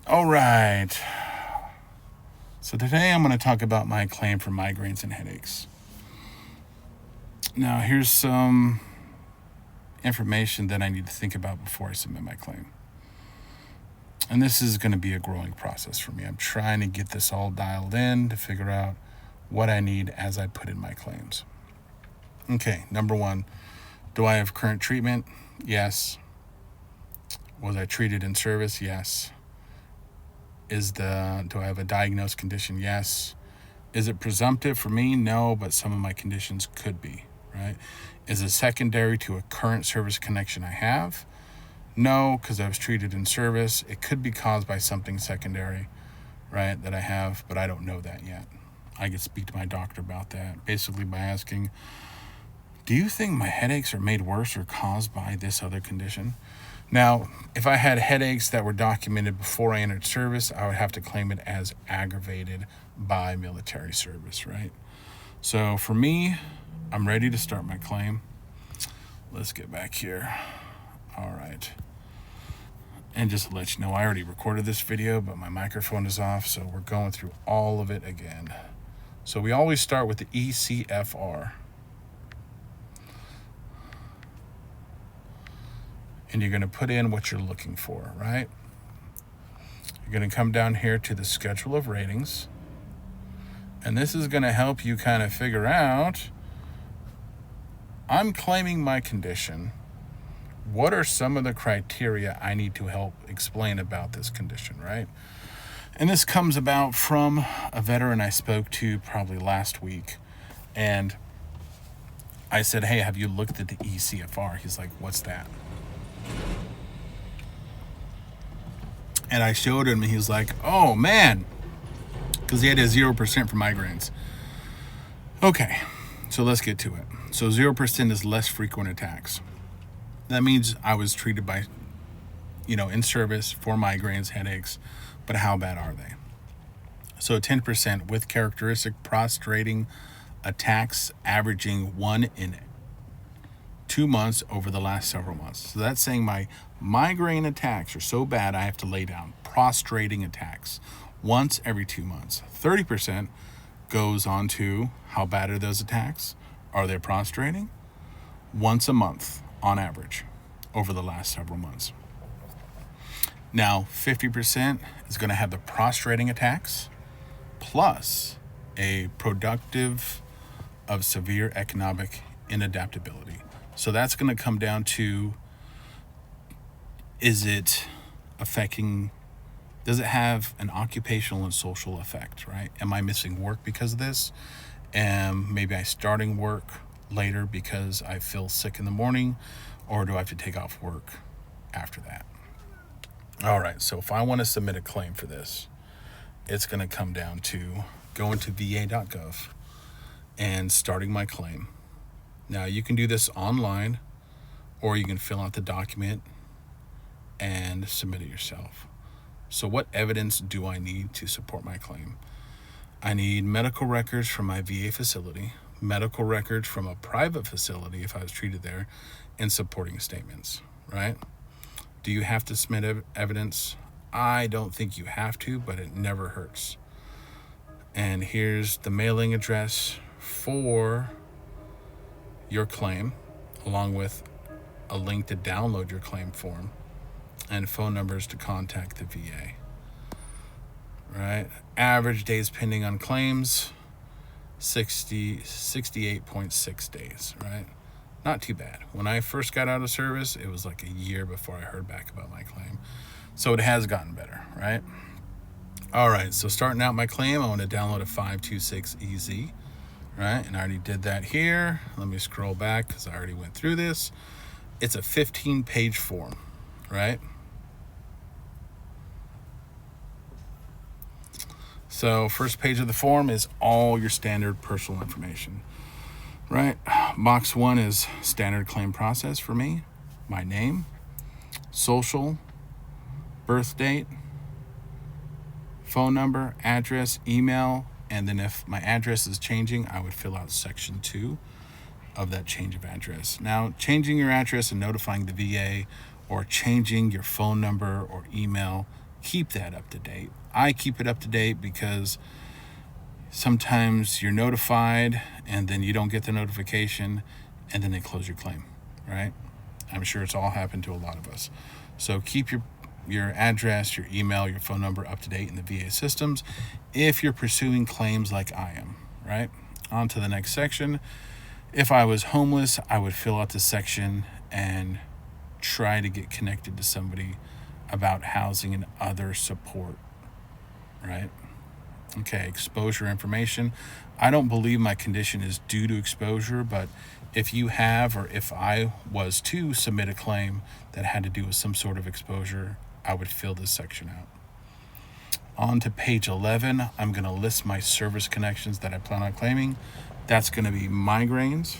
All right. So today I'm going to talk about my claim for migraines and headaches. Now, here's some information that I need to think about before I submit my claim. And this is going to be a growing process for me. I'm trying to get this all dialed in to figure out what I need as I put in my claims. Okay, number one, do I have current treatment? Yes. Was I treated in service? Yes. Do I have a diagnosed condition? Yes. Is it presumptive for me? No, but some of my conditions could be, right? Is it secondary to a current service connection I have? No, because I was treated in service. It could be caused by something secondary, right, that I have, but I don't know that yet. I could speak to my doctor about that, basically by asking, do you think my headaches are made worse or caused by this other condition? Now, if I had headaches that were documented before I entered service, I would have to claim it as aggravated by military service, right? So for me, I'm ready to start my claim. Let's get back here. All right. And just to let you know, I already recorded this video, but my microphone is off, so we're going through all of it again. So we always start with the ECFR. And you're going to put in what you're looking for, right? You're going to come down here to the schedule of ratings. And this is going to help you kind of figure out, I'm claiming my condition. What are some of the criteria I need to help explain about this condition, right? And this comes about from a veteran I spoke to probably last week. And I said, hey, have you looked at the ECFR? He's like, what's that? And I showed him, and he was like, oh, man, because he had a 0% for migraines. Okay, so let's get to it. So 0% is less frequent attacks. That means I was treated by, in service for migraines, headaches, but how bad are they? So 10% with characteristic prostrating attacks averaging 1 in 2 months over the last several months. So that's saying my migraine attacks are so bad I have to lay down. Prostrating attacks once every 2 months. 30% goes on to how bad are those attacks? Are they prostrating? Once a month on average over the last several months. Now, 50% is going to have the prostrating attacks plus a productive of severe economic inadaptability. So that's going to come down to, does it have an occupational and social effect, right? Am I missing work because of this? Maybe I'm starting work later because I feel sick in the morning, or do I have to take off work after that? All right, so if I want to submit a claim for this, it's going to come down to going to va.gov and starting my claim. Now, you can do this online, or you can fill out the document and submit it yourself. So what evidence do I need to support my claim? I need medical records from my VA facility, medical records from a private facility if I was treated there, and supporting statements, right? Do you have to submit evidence? I don't think you have to, but it never hurts. And here's the mailing address for your claim, along with a link to download your claim form and phone numbers to contact the VA. Right? Average days pending on claims, 68.6 days, right? Not too bad. When I first got out of service, it was like a year before I heard back about my claim. So it has gotten better, right? All right, so starting out my claim, I want to download a 526EZ, right? And I already did that here. Let me scroll back because I already went through this. It's a 15-page form, right? So first page of the form is all your standard personal information, right? Box 1 is standard claim process for me, my name, social, birth date, phone number, address, email, and then if my address is changing, I would fill out section 2 of that change of address. Now, changing your address and notifying the VA or changing your phone number or email keep that up to date. I keep it up to date because sometimes you're notified and then you don't get the notification and then they close your claim, right? I'm sure it's all happened to a lot of us. So keep your address, your email, your phone number up to date in the VA systems if you're pursuing claims like I am, right? On to the next section. If I was homeless, I would fill out this section and try to get connected to somebody about housing and other support, right? Okay, exposure information. I don't believe my condition is due to exposure, but if you have, or if I was to submit a claim that had to do with some sort of exposure, I would fill this section out. On to page 11, I'm going to list my service connections that I plan on claiming. That's going to be migraines,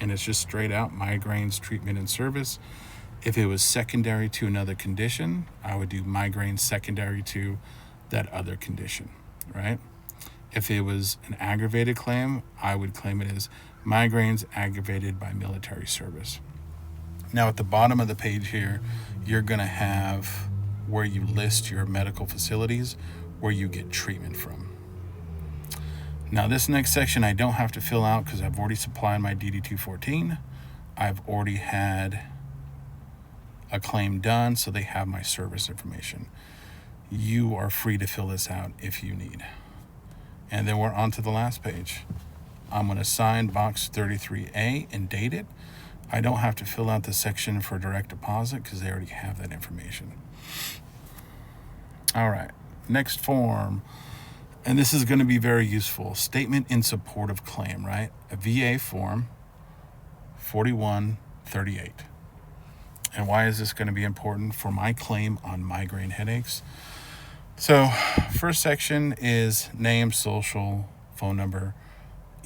and it's just straight out migraines, treatment, and service. If it was secondary to another condition, I would do migraines secondary to that other condition, right? If it was an aggravated claim, I would claim it as migraines aggravated by military service. Now, at the bottom of the page here, you're going to have where you list your medical facilities where you get treatment from. Now, this next section I don't have to fill out because I've already supplied my DD-214. I've already had a claim done, so they have my service information. You are free to fill this out if you need. And then we're on to the last page. I'm going to sign box 33A and date it. I don't have to fill out the section for direct deposit because they already have that information. All right, next form. And this is going to be very useful. Statement in support of claim, right? A VA form 4138. And why is this going to be important for my claim on migraine headaches? So, first section is name, social, phone number,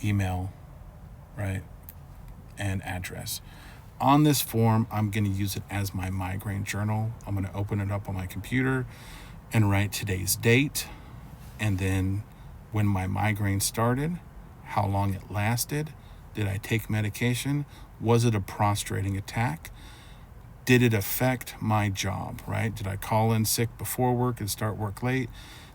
email, right, and address. On this form, I'm going to use it as my migraine journal. I'm going to open it up on my computer and write today's date, and then when my migraine started, how long it lasted, did I take medication, was it a prostrating attack, did it affect my job, right? Did I call in sick before work and start work late?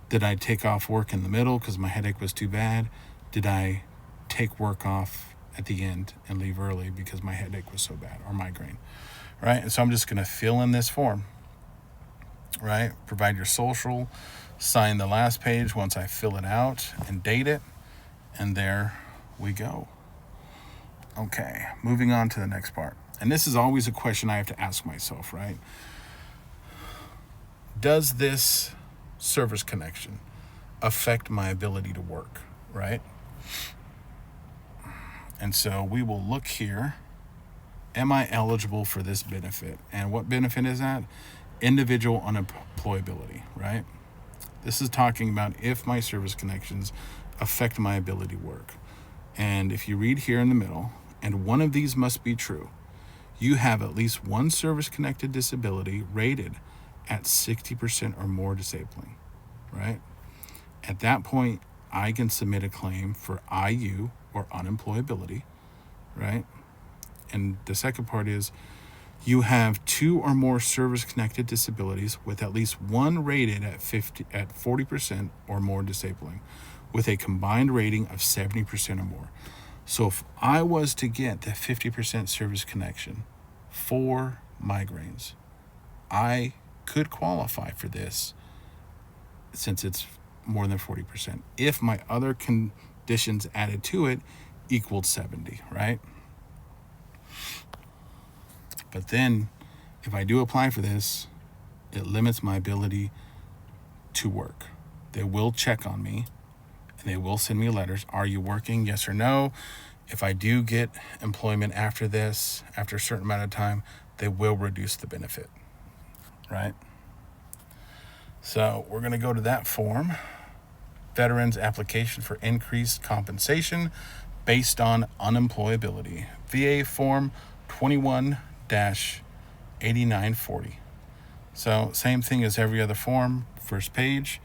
Did I take off work in the middle because my headache was too bad? Did I take work off at the end and leave early because my headache was so bad, or migraine, right? And so I'm just going to fill in this form, right? Provide your social, sign the last page once I fill it out and date it, and there we go. Okay, moving on to the next part. And this is always a question I have to ask myself, right? Does this service connection affect my ability to work, right? And so we will look here. Am I eligible for this benefit? And what benefit is that? Individual unemployability, right? This is talking about if my service connections affect my ability to work. And if you read here in the middle, and one of these must be true, you have at least one service-connected disability rated at 60% or more disabling, right? At that point, I can submit a claim for IU or unemployability, right? And the second part is you have two or more service-connected disabilities with at least one rated at 40% or more disabling, with a combined rating of 70% or more. So if I was to get the 50% service connection for migraines, I could qualify for this since it's more than 40%. If my other conditions added to it equaled 70, right? But then if I do apply for this, it limits my ability to work. They will check on me and they will send me letters. Are you working? Yes or no. If I do get employment after this, after a certain amount of time, they will reduce the benefit, right? So we're going to go to that form. Veterans application for increased compensation based on unemployability. VA form 21-8940. So same thing as every other form. First page,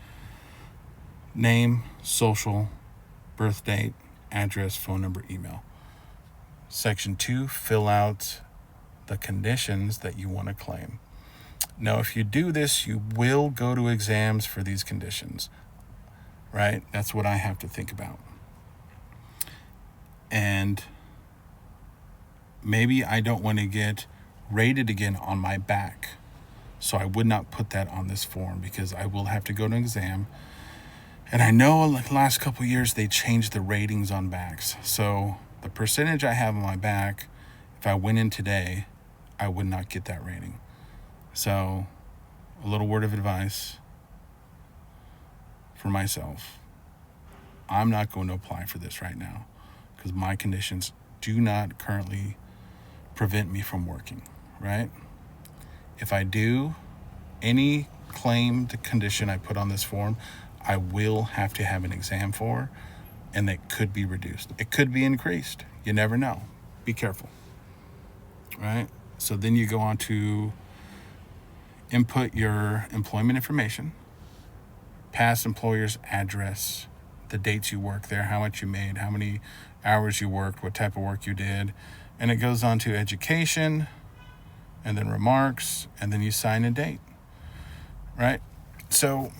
name, social, birth date, address, phone number, email. Section 2, fill out the conditions that you want to claim. No, if you do this, you will go to exams for these conditions, right? That's what I have to think about. And maybe I don't want to get rated again on my back. So I would not put that on this form because I will have to go to an exam. And I know in the last couple of years they changed the ratings on backs. So the percentage I have on my back, if I went in today, I would not get that rating. So a little word of advice for myself. I'm not going to apply for this right now because my conditions do not currently prevent me from working, right? If I do, any claimed condition I put on this form, I will have to have an exam for, and that could be reduced. It could be increased. You never know. Be careful, right? So then you go on to input your employment information, past employer's address, the dates you worked there, how much you made, how many hours you worked, what type of work you did. And it goes on to education, and then remarks, and then you sign a date, right? So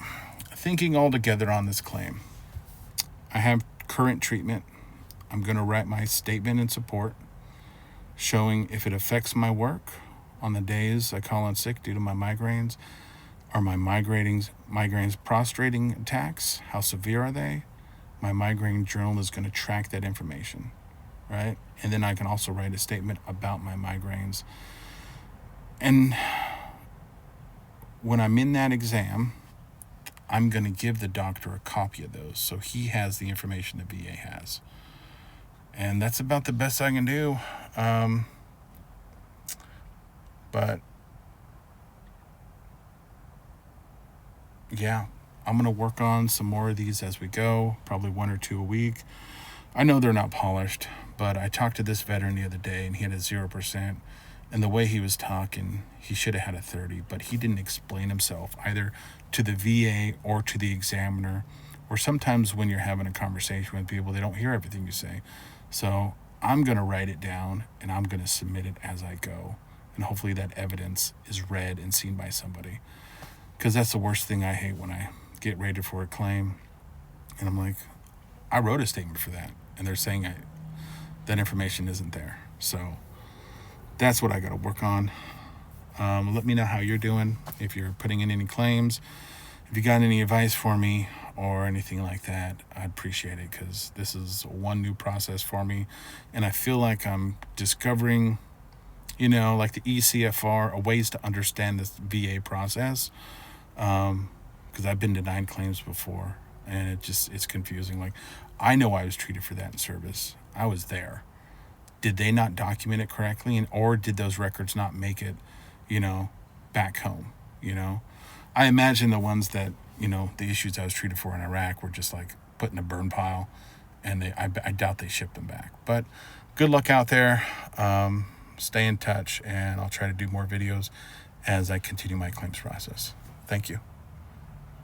thinking all together on this claim, I have current treatment. I'm going to write my statement in support showing if it affects my work on the days I call in sick due to my migraines. Are my migraines prostrating attacks? How severe are they? My migraine journal is going to track that information, right? And then I can also write a statement about my migraines. And when I'm in that exam, I'm going to give the doctor a copy of those so he has the information the VA has. And that's about the best I can do. But yeah, I'm going to work on some more of these as we go, probably 1 or 2 a week. I know they're not polished, but I talked to this veteran the other day and he had a 0%. And the way he was talking, he should have had a 30, but he didn't explain himself either to the VA or to the examiner. Or sometimes when you're having a conversation with people, they don't hear everything you say. So I'm going to write it down and I'm going to submit it as I go. And hopefully that evidence is read and seen by somebody. Because that's the worst thing I hate when I get rated for a claim. And I'm like, I wrote a statement for that. And they're saying that information isn't there. So that's what I got to work on. Let me know how you're doing. If you're putting in any claims, if you got any advice for me or anything like that, I'd appreciate it because this is one new process for me. And I feel like I'm discovering, like the ECFR, ways to understand this VA process. Because I've been denied claims before and it's confusing. Like, I know I was treated for that in service. I was there. Did they not document it correctly, or did those records not make it, back home? I imagine the ones that, the issues I was treated for in Iraq were just like put in a burn pile, and I doubt they shipped them back. But good luck out there. Stay in touch, and I'll try to do more videos as I continue my claims process. Thank you.